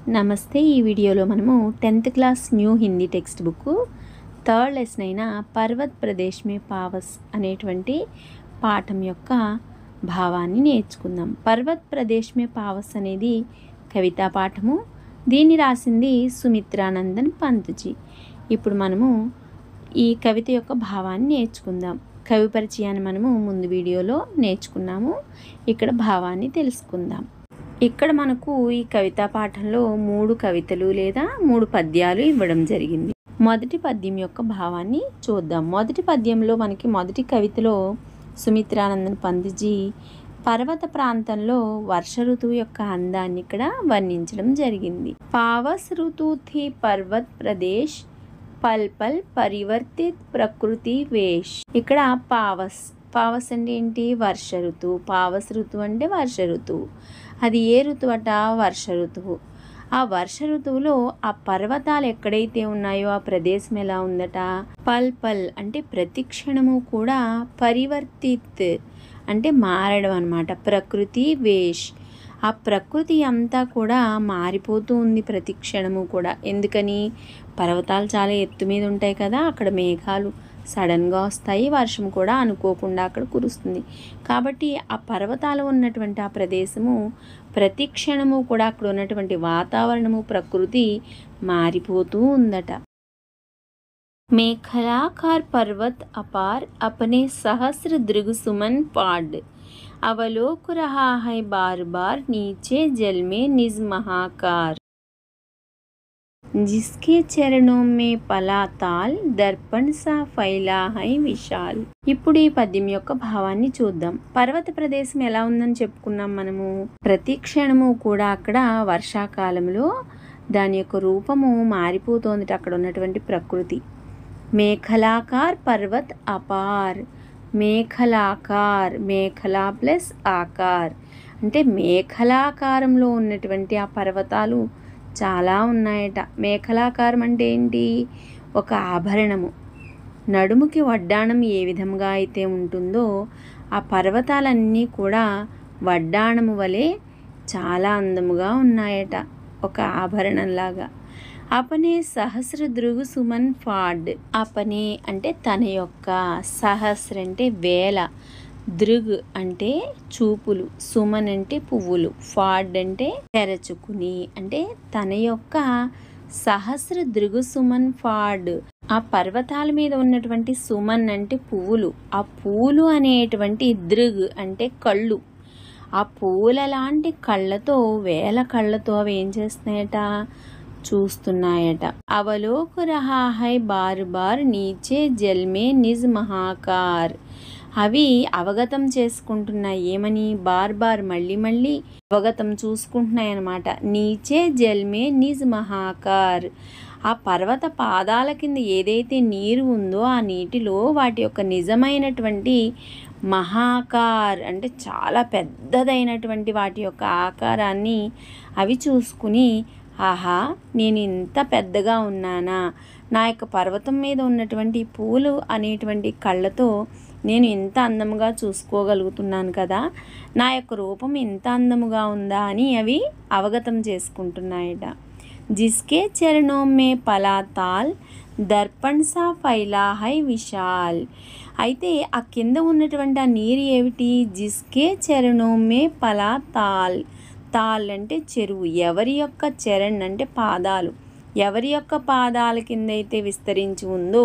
నమస్తే. ఈ వీడియోలో మనము 10th class new Hindi text book third lesson అయిన పర్వత్ ప్రదేశ్ మే పావస్ అనేటువంటి పాఠం యొక్క భావాన్ని నేర్చుకుందాం. పర్వత్ ప్రదేశ్ మే పావస్ అనేది కవితా పాఠము. దీన్ని రాసింది సుమిత్రానందన్ పంత్జీ. ఇప్పుడు మనము ఈ కవిత యొక్క భావాన్ని నేర్చుకుందాం. కవి పరిచయాన్ని మనము ముందు వీడియోలో నేర్చుకున్నాము. ఇక్కడ భావాన్ని తెలుసుకుందాం. ఇక్కడ మనకు ఈ కవితా పాఠంలో 3 కవితలు లేదా 3 పద్యాలు ఇవ్వడం జరిగింది. మొదటి పద్యం యొక్క భావాన్ని చూద్దాం. మొదటి పద్యంలో మనకి మొదటి కవితలో సుమిత్రానందన్ పంత్జీ పర్వత ప్రాంతంలో వర్ష ఋతువు యొక్క అందాన్ని ఇక్కడ వర్ణించడం జరిగింది. పావస్ ఋతు థీ పర్వత్ ప్రదేశ్ పల్ పల్ పరివర్తిత్ ప్రకృతి వేష్. ఇక్కడ పావస్ అంటే ఏంటి? వర్ష ఋతువు. పావస్ ఋతువు అంటే వర్ష ఋతువు. అది ఏ ఋతువు అట? వర్ష ఋతువు. ఆ వర్ష ఋతువులో ఆ పర్వతాలు ఎక్కడైతే ఉన్నాయో ఆ ప్రదేశం ఎలా ఉందట? పల్ పల్ అంటే ప్రతి క్షణము కూడా, పరివర్తిత్ అంటే మారడం అన్నమాట. ప్రకృతి వేష్, ఆ ప్రకృతి అంతా కూడా మారిపోతూ ఉంది ప్రతి క్షణము కూడా. ఎందుకని? పర్వతాలు చాలా ఎత్తు మీద ఉంటాయి కదా, అక్కడ మేఘాలు సడన్గా వస్తాయి, వర్షం కూడా అనుకోకుండా అక్కడ కురుస్తుంది. కాబట్టి ఆ పర్వతాలు ఉన్నటువంటి ఆ ప్రదేశము ప్రతి క్షణము కూడా అక్కడ ఉన్నటువంటి వాతావరణము, ప్రకృతి మారిపోతూ ఉందట. మేఖలాకార్ పర్వత్ అపార్ అపనే సహస్ర దృగు సుమన్ పాడ్ అవలోక్ రహా హై బార్ బార్ నీచే జల్ మే నిజ్ మహాకార్ जिसके चरणों में పలాతాల్ దర్పణ్ సా ఫైలా హై విశాల్. ఇప్పుడు ఈ పద్యం యొక్క భావాన్ని చూద్దాం. పర్వత ప్రదేశం ఎలా ఉందని చెప్పుకున్నాం మనము. ప్రతి క్షణము కూడా అక్కడ వర్షాకాలంలో దాని యొక్క రూపము మారిపోతోంది. అక్కడ ఉన్నటువంటి ప్రకృతి. మేఖలాకార్ పర్వత్ అపార్. మేఖలాకార్, మేఖలా ప్లస్ ఆకార్ అంటే మేఖలాకారంలో ఉన్నటువంటి ఆ పర్వతాలు చాలా ఉన్నాయట. మేఖలాకారం అంటే ఏంటి? ఒక ఆభరణము. నడుముకి వడ్డాణం ఏ విధంగా అయితే ఉంటుందో ఆ పర్వతాలన్నీ కూడా వడ్డాణము వలె చాలా అందముగా ఉన్నాయట, ఒక ఆభరణంలాగా. అపనే సహస్ర దృగు సుమన్ ఫాడ్. అపనే అంటే తన యొక్క, సహస్ర అంటే వేల, దృగ్ అంటే చూపులు, సుమన్ అంటే పువ్వులు, ఫాడ్ అంటే తెరచుకుని, అంటే తన యొక్క సహస్ర దృగు సుమన్ ఫాడ్. ఆ పర్వతాల మీద ఉన్నటువంటి సుమన్ అంటే పువ్వులు, ఆ పూలు అనేటువంటి దృగ్ అంటే కళ్ళు. ఆ పూల లాంటి కళ్ళతో, వేల కళ్ళతో అవి ఏం చేస్తున్నాయట? చూస్తున్నాయట. అవలోక్ రహా హై బార్ బార్ నీచే జల్ మే నిజ్ మహాకార్. అవి అవగతం చేసుకుంటున్నాయి. ఏమని? బార్ బార్ మళ్ళీ మళ్ళీ అవగతం చూసుకుంటున్నాయి అన్నమాట. నీచే జల్ మే నిజ్ మహాకార్. ఆ పర్వత పాదాల కింద ఏదైతే నీరు ఉందో ఆ నీటిలో వాటి యొక్క నిజమైనటువంటి మహాకార్ అంటే చాలా పెద్దదైనటువంటి వాటి యొక్క ఆకారాన్ని అవి చూసుకుని, ఆహా, నేను ఇంత పెద్దగా ఉన్నానా? నా యొక్క పర్వతం మీద ఉన్నటువంటి పూలు అనేటువంటి కళ్ళతో నేను ఇంత అందముగా చూసుకోగలుగుతున్నాను కదా, నా యొక్క రూపం ఇంత అందముగా ఉందా అని అవి అవగతం చేసుకుంటున్నాయట. జిస్కే చరణో మే పలాతాల్ దర్పణ్ సా ఫైలా హై విశాల్. అయితే ఆ కింద ఉన్నటువంటి ఆ నీరు ఏమిటి? జిస్కే చరణో మే పలాతాల్. తాల్ అంటే చెరువు. ఎవరి యొక్క చరణ్ అంటే పాదాలు. ఎవరి యొక్క పాదాల కింద అయితే విస్తరించి ఉందో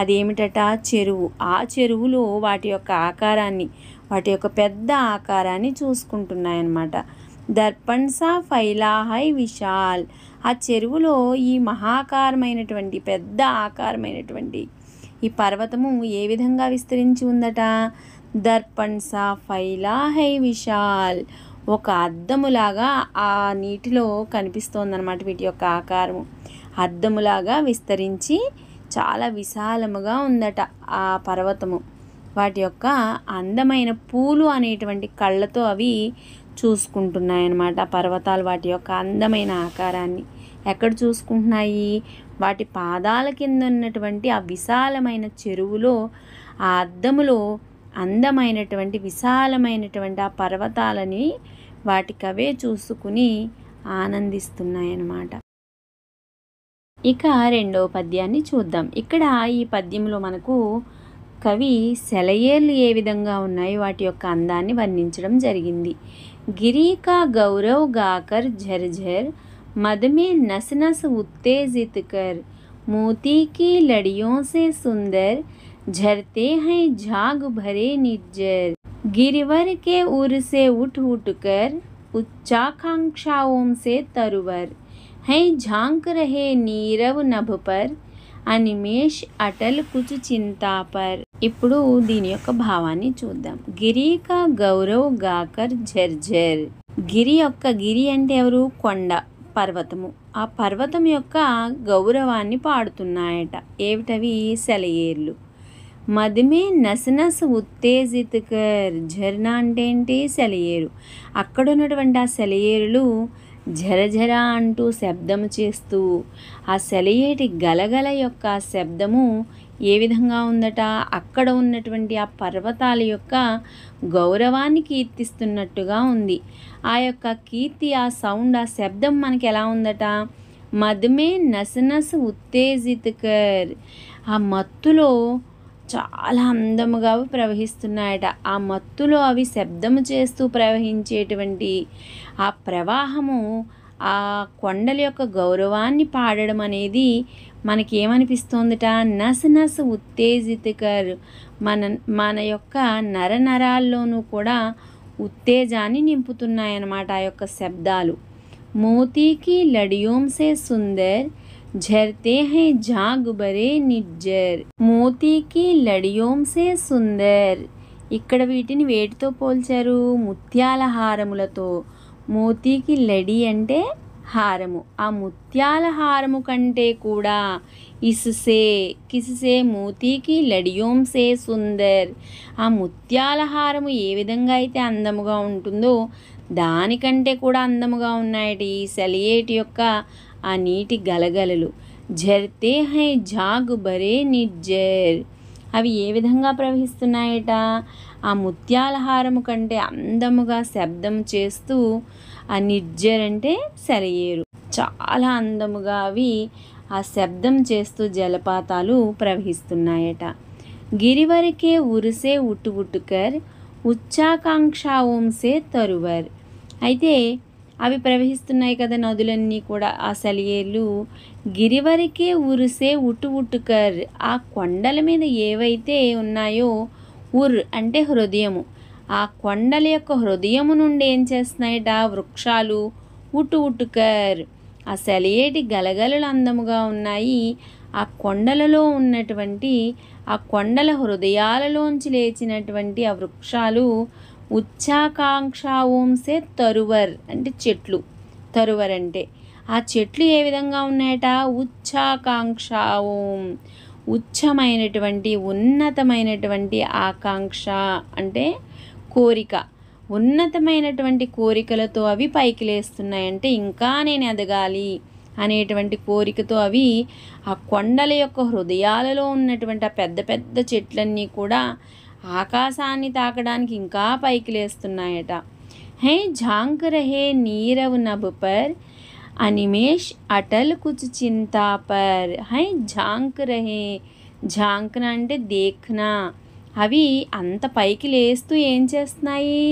అదేమిటట? చెరువు. ఆ చెరువులో వాటి యొక్క ఆకారాన్ని, వాటి యొక్క పెద్ద ఆకారాన్ని చూసుకుంటున్నాయన్నమాట. దర్పణ్ సా ఫైలా హై విశాల్. ఆ చెరువులో ఈ మహాకారమైనటువంటి, పెద్ద ఆకారమైనటువంటి ఈ పర్వతము ఏ విధంగా విస్తరించి ఉందట? దర్పణ్ సా ఫైలా హై విశాల్. ఒక అద్దములాగా ఆ నీటిలో కనిపిస్తోందన్నమాట. వీటి యొక్క ఆకారము అద్దములాగా విస్తరించి చాలా విశాలముగా ఉందట ఆ పర్వతము. వాటి యొక్క అందమైన పూలు అనేటువంటి కళ్ళతో అవి చూసుకుంటున్నాయన్నమాట. ఆ పర్వతాలు వాటి యొక్క అందమైన ఆకారాన్ని ఎక్కడ చూసుకుంటున్నాయి? వాటి పాదాల కింద ఉన్నటువంటి ఆ విశాలమైన చెరువులో, ఆ అద్దములో అందమైనటువంటి విశాలమైనటువంటి ఆ పర్వతాలని వాటికవే చూసుకుని ఆనందిస్తున్నాయన్నమాట. ఇక రెండవ పద్యాన్ని చూద్దాం. ఇక్కడ ఈ పద్యంలో మనకు కవి సెలయేర్లు ఏ విధంగా ఉన్నాయి వాటి యొక్క అందాన్ని వర్ణించడం జరిగింది. గిరి కా గౌరవ్ గాకర్ झरझर मद में नस नस उत्तेजित कर मोती की लड़ियों से सुंदर झरते हैं झाग भरे निर्जर गिरिवर के उर से उठ उठ कर उच्चाकांक्षाओं से तरवर हैं झांक रहे नीरव नभ पर అనిమేష్ అటల్ కుచ్ చింతా పర్. ఇప్పుడు దీని యొక్క భావాన్ని చూద్దాం. గిరి కా గౌరవ్ గాకర్ झरझर. గిరి అంటే ఎవరు? కొండ, పర్వతము. ఆ పర్వతం యొక్క గౌరవాన్ని పాడుతున్నాయట. ఏమిటవి? సెలయేర్లు. మదిమే నసనస్ ఉత్తేజిత్ కర్. ఝర్నా అంటే ఏంటి? సెలయేరు. అక్కడ ఉన్నటువంటి ఆ సెలయేరులు ఝరఝర అంటూ శబ్దము చేస్తూ, ఆ సెలయేటి గలగల యొక్క శబ్దము ఏ విధంగా ఉందట? అక్కడ ఉన్నటువంటి ఆ పర్వతాల యొక్క గౌరవాన్ని కీర్తిస్తున్నట్టుగా ఉంది. ఆ యొక్క కీర్తి, ఆ సౌండ్, ఆ శబ్దం మనకి ఎలా ఉందట? మద్మే నసనస్ ఉత్తేజిత్ కర్. ఆ మత్తులో చాలా అందముగా ప్రవహిస్తున్నాయట. ఆ మత్తులో అవి శబ్దము చేస్తూ ప్రవహించేటువంటి ఆ ప్రవాహము ఆ కొండల యొక్క గౌరవాన్ని పాడడం అనేది మనకి ఏమనిపిస్తోందట? నస్ నస్ ఉత్తేజితకర్. మన యొక్క నరనరాల్లోనూ కూడా ఉత్తేజాన్ని నింపుతున్నాయన్నమాట ఆ యొక్క శబ్దాలు. మోతీకి లడియోం సే సుందర్ झरते हैं झाग भरे निर्जर. మోతీకి లడియోం సే సుందర్. ఇక్కడ వీటిని వేటితో పోల్చారు? ముత్యాల హారములతో. మోతీకి లడి అంటే హారము. ఆ ముత్యాల హారము కంటే కూడా కిస్సే మోతీకి లడియోం సే సుందర్. ఆ ముత్యాల హారము ఏ విధంగా అయితే అందముగా ఉంటుందో దానికంటే కూడా అందముగా ఉన్నాయట ఈ సెలయేటి యొక్క ఆ నీటి గలగలలు. झरते हैं झाग भरे निर्जर. అవి ఏ విధంగా ప్రవహిస్తున్నాయట? ఆ ముత్యాల హారము కంటే అందముగా శబ్దం చేస్తూ, ఆ నిర్జర్ అంటే సెలయేరు, చాలా అందముగా అవి ఆ శబ్దం చేస్తూ జలపాతాలు ప్రవహిస్తున్నాయట. గిరివరకే ఉరిసే ఉట్టు ఉట్టుకర్ ఉచ్చాకాంక్షాओं से तरवर. అయితే అవి ప్రవహిస్తున్నాయి కదా నదులన్నీ కూడా, ఆ సెలయేర్లు. గిరివరకే ఉరిసే ఉట్టు ఉట్టుకర్. ఆ కొండల మీద ఏవైతే ఉన్నాయో, ఉర్ అంటే హృదయము, ఆ కొండల యొక్క హృదయము నుండి ఏం చేస్తున్నాయట? వృక్షాలు ఉట్టు ఉట్టుకర్. ఆ సెలయేటి గలగలలు అందముగా ఉన్నాయి. ఆ కొండలలో ఉన్నటువంటి, ఆ కొండల హృదయాలలోంచి లేచినటువంటి ఆ వృక్షాలు ఉచ్చాకాంక్షాओं से తరువర్ అంటే చెట్లు. తరువర్ అంటే ఆ చెట్లు ఏ విధంగా ఉన్నాయట? ఉచ్చాకాంక్షాओं, ఉచ్చమైనటువంటి, ఉన్నతమైనటువంటి, ఆకాంక్ష అంటే కోరిక, ఉన్నతమైనటువంటి కోరికలతో అవి పైకి లేస్తున్నాయంటే ఇంకా నేను ఎదగాలి అనేటువంటి కోరికతో అవి ఆ కొండల యొక్క హృదయాలలో ఉన్నటువంటి ఆ పెద్ద పెద్ద చెట్లన్నీ కూడా ఆకాశాన్ని తాకడానికి ఇంకా పైకి లేస్తున్నాయట. హే ఝాంక్ రహే నీరవ్ నభ్ పర్ అనిమేష్ అటల్ కుచ్ చింతా పర్. హై ఝాంక్ రహే. ఝాంక్న అంటే దేఖ్నా. అవి అంత పైకి లేస్తూ ఏం చేస్తున్నాయి?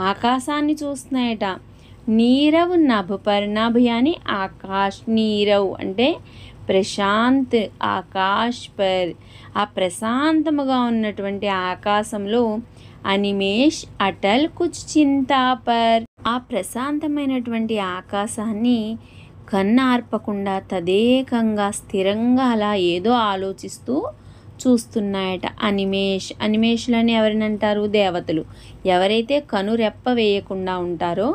ఆకాశాన్ని చూస్తున్నాయట. నీరవ్ నభ్ పర్. నభ్ అని ఆకాశ్, నీరవ్ అంటే ప్రశాంత్, ఆకాశ్ పర్ ఆ ప్రశాంతముగా ఉన్నటువంటి ఆకాశంలో అనిమేష్ అటల్ కుచ్ చింతా పర్. ఆ ప్రశాంతమైనటువంటి ఆకాశాన్ని కన్నార్పకుండా తదేకంగా స్థిరంగా అలా ఏదో ఆలోచిస్తూ చూస్తున్నాయట. అనిమేషులని ఎవరిని అంటారు? దేవతలు. ఎవరైతే కనురెప్ప వేయకుండా ఉంటారో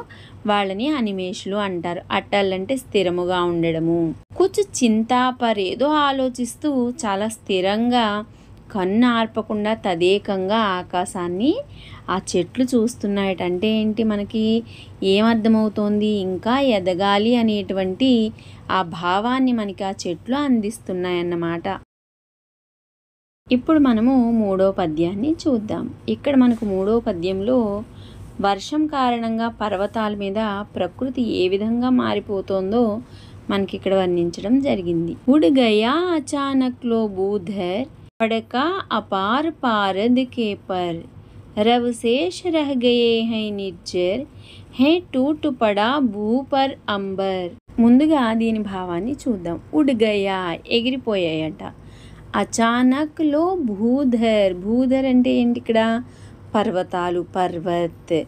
వాళ్ళని అనిమేషులు అంటారు. అటల్ అంటే స్థిరముగా ఉండడము. కుచ్ చింతాపర్ ఏదో ఆలోచిస్తూ చాలా స్థిరంగా కన్ను ఆర్పకుండా తదేకంగా ఆకాశాన్ని ఆ చెట్లు చూస్తున్నాయట. అంటే ఏంటి? మనకి ఏమర్థమవుతోంది? ఇంకా ఎదగాలి అనేటువంటి ఆ భావాన్ని మనకి ఆ చెట్లు అందిస్తున్నాయన్నమాట. ఇప్పుడు మనము మూడో పద్యాన్ని చూద్దాం. ఇక్కడ మనకు మూడో పద్యంలో వర్షం కారణంగా పర్వతాల మీద ప్రకృతి ఏ విధంగా మారిపోతుందో మనకి ఇక్కడ వర్ణించడం జరిగింది. ఉడ్ గయా అచానక్ లో బూధర్ పడకా అపార్ పారద్ కే పర్ రవ్ శేష్ రహ్ గయే హై నిర్జర్ హే టూట్ పడా భూ పర్ అంబర్. ముందుగా దీని భావాన్ని చూద్దాం. ఉడ్ గయా ఎగిరిపోయాయట. అచానక్ లో భూధర్, భూధర్ అంటే ఏంటి ఇక్కడ? పర్వతాలు, పర్వత్.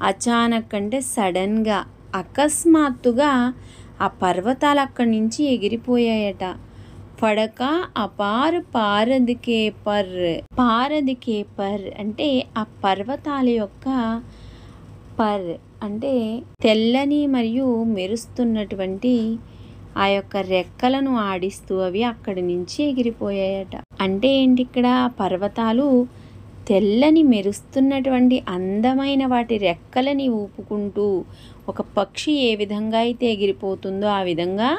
అచానక్ అంటే సడన్గా, అకస్మాత్తుగా ఆ పర్వతాలు అక్కడి నుంచి ఎగిరిపోయాయట. ఫడక అపార్ పారద్ కే పర్, పారద్ కే పర్ అంటే ఆ పర్వతాల యొక్క పర్ అంటే తెల్లని మరియు మెరుస్తున్నటువంటి ఆ యొక్క రెక్కలను ఆడిస్తూ అవి అక్కడి నుంచి ఎగిరిపోయాయట. అంటే ఏంటి ఇక్కడ? పర్వతాలు తెల్లని మెరుస్తున్నటువంటి అందమైన వాటి రెక్కలని ఊపుకుంటూ ఒక పక్షి ఏ విధంగా అయితే ఎగిరిపోతుందో ఆ విధంగా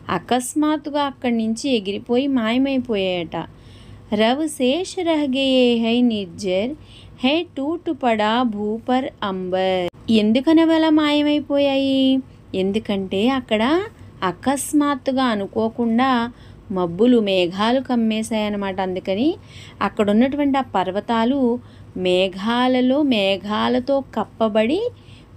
అకస్మాత్తుగా అక్కడి నుంచి ఎగిరిపోయి మాయమైపోయాయట. రవ్ శేష్ రహ్ గయే హై నిర్జర్ హే టూట్ పడా భూపర్ అంబర్. ఎందుకనవి అలా మాయమైపోయాయి? ఎందుకంటే అక్కడ అకస్మాత్తుగా అనుకోకుండా మబ్బులు, మేఘాలు కమ్మేశాయన్నమాట. అందుకని అక్కడ ఉన్నటువంటి ఆ పర్వతాలు మేఘాలతో కప్పబడి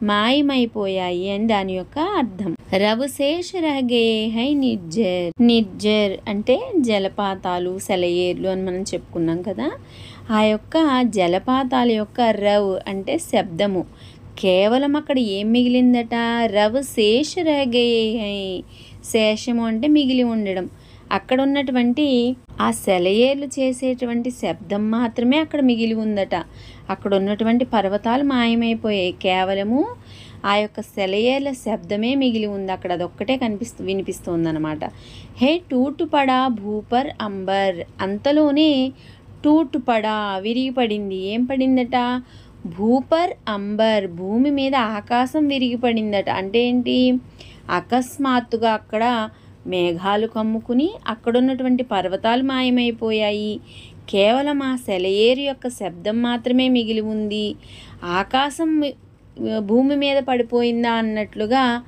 మాయమైపోయాయి అని దాని యొక్క అర్థం. రవ్ శేష్ రహ్ గయే హై నిర్జర్, నిర్జర్ అంటే జలపాతాలు, సెలయేర్లు అని మనం చెప్పుకున్నాం కదా. ఆ యొక్క జలపాతాల యొక్క రవ్ అంటే శబ్దము. కేవలం అక్కడ ఏం మిగిలిందట? రవ్ శేష్ రహ్ గయే హై, శేషము అంటే మిగిలి ఉండడం. అక్కడ ఉన్నటువంటి ఆ సెలయేర్లు చేసేటువంటి శబ్దం మాత్రమే అక్కడ మిగిలి ఉందట. అక్కడ ఉన్నటువంటి పర్వతాలు మాయమైపోయాయి. కేవలము ఆ యొక్క సెలయేర్ల శబ్దమే మిగిలి ఉంది అక్కడ. అదొక్కటే వినిపిస్తుంది అనమాట. హే టూట్ పడా భూపర్ అంబర్. అంతలోనే టూట్ పడా విరిగిపడింది. ఏం పడిందట? భూపర్ అంబర్, భూమి మీద ఆకాశం విరిగిపడిందట. అంటే ఏంటి? అకస్మాత్తుగా అక్కడ మేఘాలు కమ్ముకుని అక్కడున్నటువంటి పర్వతాలు మాయమైపోయాయి. కేవలం ఆ సెలయేరు యొక్క శబ్దం మాత్రమే మిగిలి ఉంది. ఆకాశం భూమి మీద పడిపోయిందా అన్నట్లుగా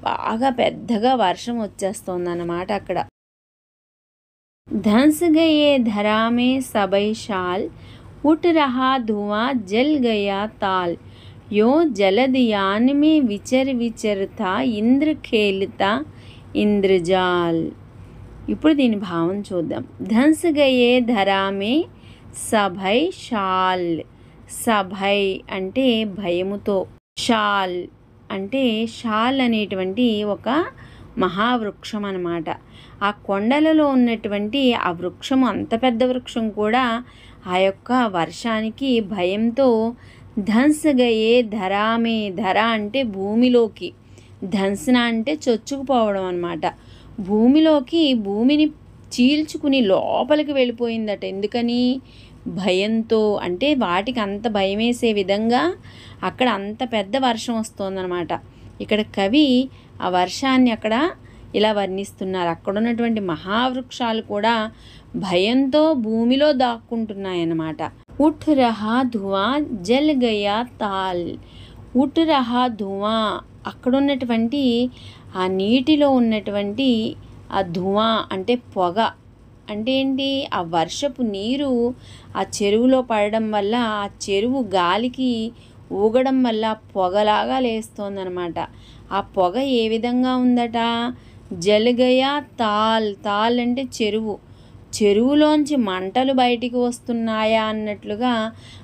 బాగా పెద్దగా వర్షం వచ్చేస్తుంది అన్నమాట అక్కడ. ధన్స్ గయే ధరామే సబై శాల్ उठ रहा धुआं जल गया ताल यो जलदयान में विचर विचरता इंद्र खेलता इंद्रजाल. ఇప్పుడు దీని భావం చూద్దాం. ధన్స్ గయే ధరామే సభై షాల్. సభై అంటే భయముతో, షాల్ అంటే షాల్ అనేటువంటి ఒక మహావృక్షం అన్నమాట. ఆ కొండలలో ఉన్నటువంటి ఆ వృక్షము, అంత పెద్ద వృక్షం కూడా ఆ యొక్క వర్షానికి భయంతో ధన్స్ గయే ధరామే, ధర అంటే భూమిలోకి, ధన్సన అంటే చొచ్చుకుపోవడం అన్నమాట. భూమిలోకి, భూమిని చీల్చుకుని లోపలికి వెళ్ళిపోయిందట. ఎందుకని? భయంతో. అంటే వాటికి అంత భయం వేసే విధంగా అక్కడ అంత పెద్ద వర్షం వస్తుందన్నమాట. ఇక్కడ కవి ఆ వర్షాన్ని అక్కడ ఇలా వర్ణిస్తున్నారు. అక్కడ ఉన్నటువంటి మహావృక్షాలు కూడా భయంతో భూమిలో దాక్కుంటున్నాయన్నమాట. ఉఠ్ రహా ధువా జల్ గయా తాల్. ఉఠ్ రహా ధువా అక్కడ ఉన్నటువంటి ఆ నీటిలో ఉన్నటువంటి ఆ ధువా అంటే పొగ. అంటే ఏంటి? ఆ వర్షపు నీరు ఆ చెరువులో పడడం వల్ల ఆ చెరువు గాలికి ఊగడం వల్ల పొగలాగా లేస్తోందనమాట. ఆ పొగ ఏ విధంగా ఉందట? జలగయా తాల్. తాల్ అంటే చెరువు. చెరువులోంచి మంటలు బయటికి వస్తున్నాయా అన్నట్లుగా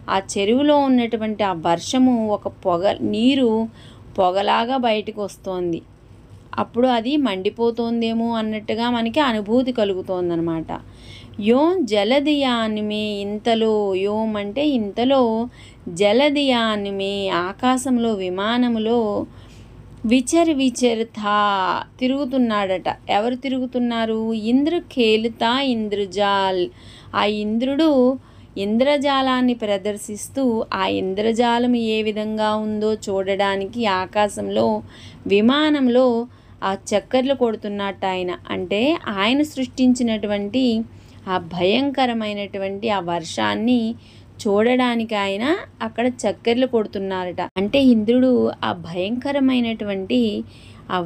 ఆ చెరువులో ఉన్నటువంటి ఆ వర్షము ఒక నీరు పొగలాగా బయటికి వస్తోంది. అప్పుడు అది మండిపోతోందేమో అన్నట్టుగా మనకి అనుభూతి కలుగుతోందనమాట. యోం జలదియానిమే, ఇంతలో, యోం అంటే ఇంతలో, జలదియానిమే ఆకాశంలో విమానములో విచర్తా తిరుగుతున్నాడట. ఎవరు తిరుగుతున్నారు? ఇంద్ర ఖేలుతా ఇంద్రజాల్. ఆ ఇంద్రుడు ఇంద్రజాలాన్ని ప్రదర్శిస్తూ ఆ ఇంద్రజాలం ఏ విధంగా ఉందో చూడడానికి ఆకాశంలో విమానంలో ఆ చక్కర్లు కొడుతున్నట్టు ఆయన. అంటే ఆయన సృష్టించినటువంటి ఆ భయంకరమైనటువంటి ఆ వర్షాన్ని చూడడానికి ఆయన అక్కడ చక్కెర్లు కొడుతున్నారట. అంటే ఇంద్రుడు ఆ భయంకరమైనటువంటి ఆ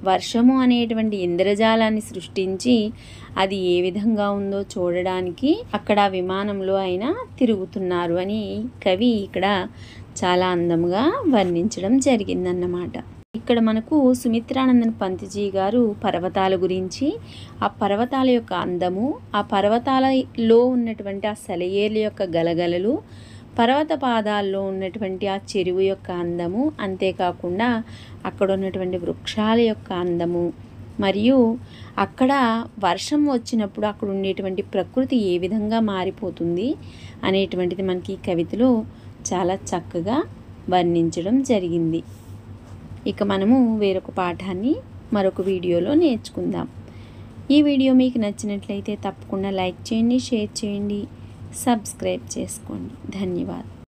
వర్షము అనేటువంటి ఇంద్రజాలాన్ని సృష్టించి అది ఏ విధంగా ఉందో చూడడానికి అక్కడ విమానంలో ఆయన తిరుగుతున్నారు అని కవి ఇక్కడ చాలా అందంగా వర్ణించడం జరిగిందన్నమాట. ఇక్కడ మనకు సుమిత్రానందన్ పంత్జీ గారు పర్వతాల గురించి, ఆ పర్వతాల యొక్క అందము, ఆ పర్వతాలలో ఉన్నటువంటి ఆ సెలయేర్ల యొక్క గలగలలు, పర్వత పాదాల్లో ఉన్నటువంటి ఆ చెరువు యొక్క అందము, అంతేకాకుండా అక్కడ ఉన్నటువంటి వృక్షాల యొక్క అందము, మరియు అక్కడ వర్షం వచ్చినప్పుడు అక్కడ ఉండేటువంటి ప్రకృతి ఏ విధంగా మారిపోతుంది అనేటువంటిది మనకి ఈ కవితలో చాలా చక్కగా వర్ణించడం జరిగింది. ఇక మనము వేరొక పాఠాన్ని మరొక వీడియోలో నేర్చుకుందాం. ఈ వీడియో మీకు నచ్చినట్లయితే తప్పకుండా లైక్ చేయండి, షేర్ చేయండి, సబ్స్క్రైబ్ చేసుకోండి. ధన్యవాదాలు.